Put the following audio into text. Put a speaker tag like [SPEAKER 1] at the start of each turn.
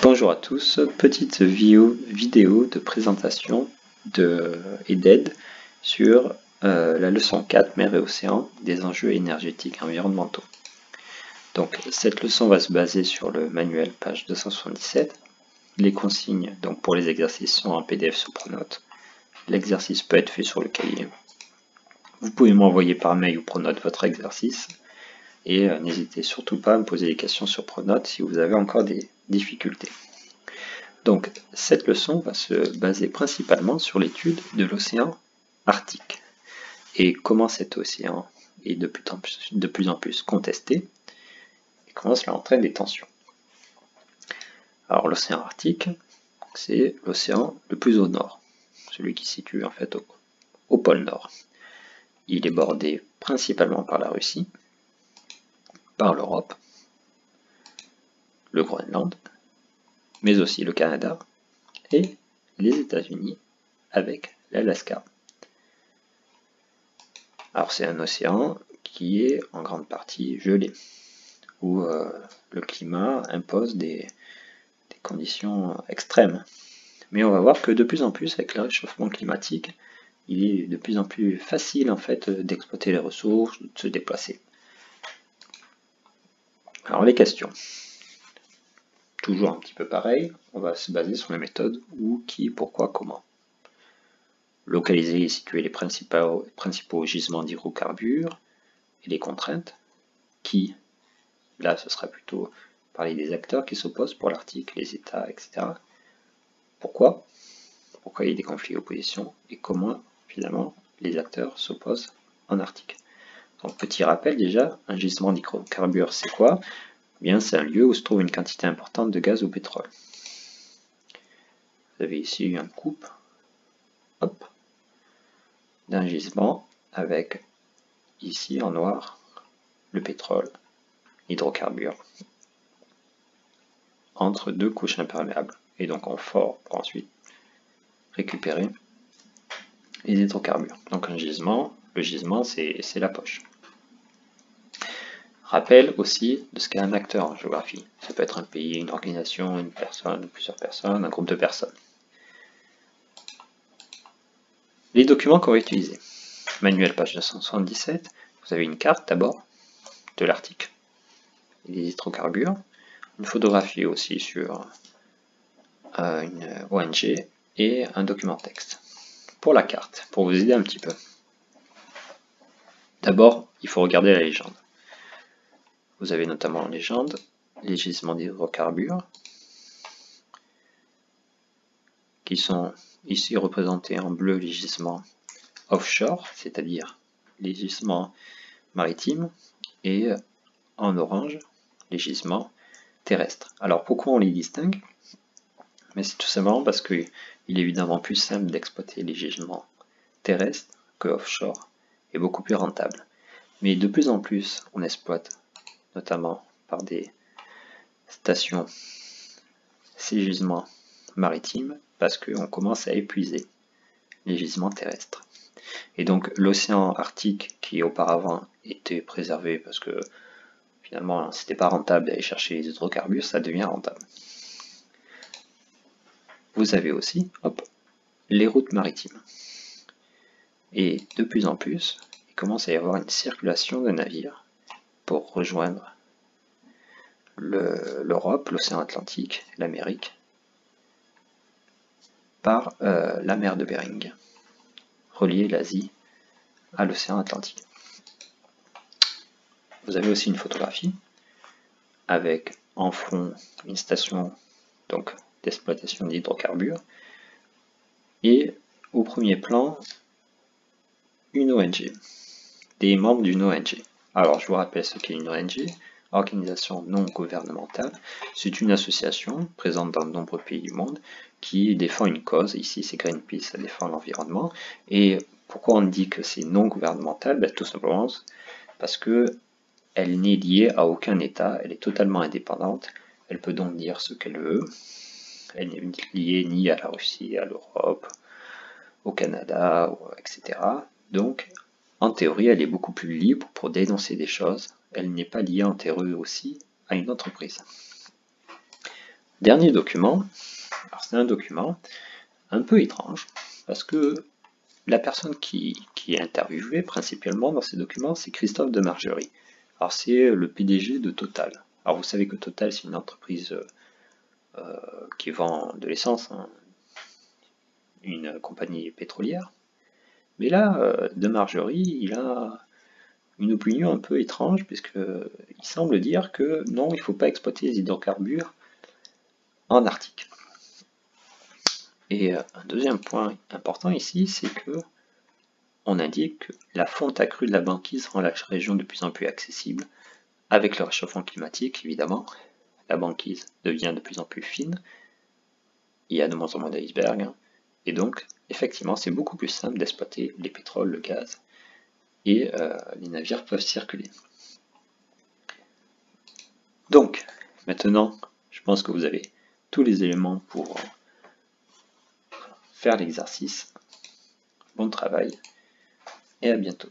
[SPEAKER 1] Bonjour à tous, petite vidéo de présentation et d'aide sur la leçon 4 Mer et Océan des enjeux énergétiques environnementaux. Donc cette leçon va se baser sur le manuel page 277. Les consignes donc pour les exercices sont en PDF sur Pronote. L'exercice peut être fait sur le cahier. Vous pouvez m'envoyer par mail ou Pronote votre exercice et n'hésitez surtout pas à me poser des questions sur Pronote si vous avez encore des difficultés. Donc, cette leçon va se baser principalement sur l'étude de l'océan Arctique et comment cet océan est de plus en plus contesté et comment cela entraîne des tensions. Alors, l'océan Arctique, c'est l'océan le plus au nord, celui qui se situe en fait au pôle Nord. Il est bordé principalement par la Russie, par l'Europe, le Groenland, mais aussi le Canada et les États-Unis avec l'Alaska. Alors c'est un océan qui est en grande partie gelé, où le climat impose des conditions extrêmes. Mais on va voir que de plus en plus, avec le réchauffement climatique, il est de plus en plus facile en fait d'exploiter les ressources, de se déplacer. Alors les questions. Toujours un petit peu pareil, on va se baser sur les méthodes où, qui, pourquoi, comment. Localiser et situer les principaux gisements d'hydrocarbures et les contraintes. Qui, là ce sera plutôt parler des acteurs qui s'opposent pour l'Arctique, les États, etc. Pourquoi il y a des conflits d'opposition et comment finalement les acteurs s'opposent en Arctique. Donc petit rappel déjà, un gisement d'hydrocarbures c'est quoi? Bien, c'est un lieu où se trouve une quantité importante de gaz ou pétrole. Vous avez ici une coupe d'un gisement avec ici en noir le pétrole, l'hydrocarbure, entre deux couches imperméables, et donc en fort pour ensuite récupérer les hydrocarbures. Donc un gisement, le gisement c'est la poche. Rappel aussi de ce qu'est un acteur en géographie. Ça peut être un pays, une organisation, une personne, plusieurs personnes, un groupe de personnes. Les documents qu'on va utiliser. Manuel page 277, vous avez une carte d'abord de l'Arctique, des hydrocarbures, une photographie aussi sur une ONG et un document texte. Pour la carte, pour vous aider un petit peu. D'abord, il faut regarder la légende. Vous avez notamment en légende les gisements d'hydrocarbures qui sont ici représentés en bleu les gisements offshore, c'est-à-dire les gisements maritimes, et en orange les gisements terrestres. Alors pourquoi on les distingue? Mais c'est tout simplement parce qu'il est évidemment plus simple d'exploiter les gisements terrestres que offshore et beaucoup plus rentable. Mais de plus en plus on exploite notamment par des stations ces gisements maritimes parce qu'on commence à épuiser les gisements terrestres. Et donc l'océan Arctique qui auparavant était préservé parce que finalement c'était pas rentable d'aller chercher les hydrocarbures, ça devient rentable. Vous avez aussi les routes maritimes. Et de plus en plus, il commence à y avoir une circulation de navires pour rejoindre l'Europe, l'océan Atlantique, l'Amérique, par la mer de Bering, relier l'Asie à l'océan Atlantique. Vous avez aussi une photographie avec en fond une station d'exploitation d'hydrocarbures et au premier plan une ONG, des membres d'une ONG. Alors je vous rappelle ce qu'est une ONG, organisation non gouvernementale. C'est une association présente dans de nombreux pays du monde qui défend une cause. Ici c'est Greenpeace, ça défend l'environnement. Et pourquoi on dit que c'est non gouvernemental? Tout simplement parce que elle n'est liée à aucun État, elle est totalement indépendante, elle peut donc dire ce qu'elle veut, elle n'est liée ni à la Russie, à l'Europe, au Canada, etc. Donc, en théorie, elle est beaucoup plus libre pour dénoncer des choses, elle n'est pas liée en théorie aussi à une entreprise. Dernier document, alors c'est un document un peu étrange, parce que la personne qui est interviewée principalement dans ces documents, c'est Christophe Demargerie. Alors c'est le PDG de Total. Alors vous savez que Total, c'est une entreprise qui vend de l'essence, hein, une compagnie pétrolière. Mais là, Demargerie, il a une opinion un peu étrange, puisqu'il semble dire que non, il ne faut pas exploiter les hydrocarbures en Arctique. Et un deuxième point important ici, c'est que on indique que la fonte accrue de la banquise rend la région de plus en plus accessible. Avec le réchauffement climatique, évidemment, la banquise devient de plus en plus fine, il y a de moins en moins d'icebergs, hein, et donc, effectivement, c'est beaucoup plus simple d'exploiter les pétroles, le gaz, et les navires peuvent circuler. Donc, maintenant, je pense que vous avez tous les éléments pour faire l'exercice. Bon travail, et à bientôt.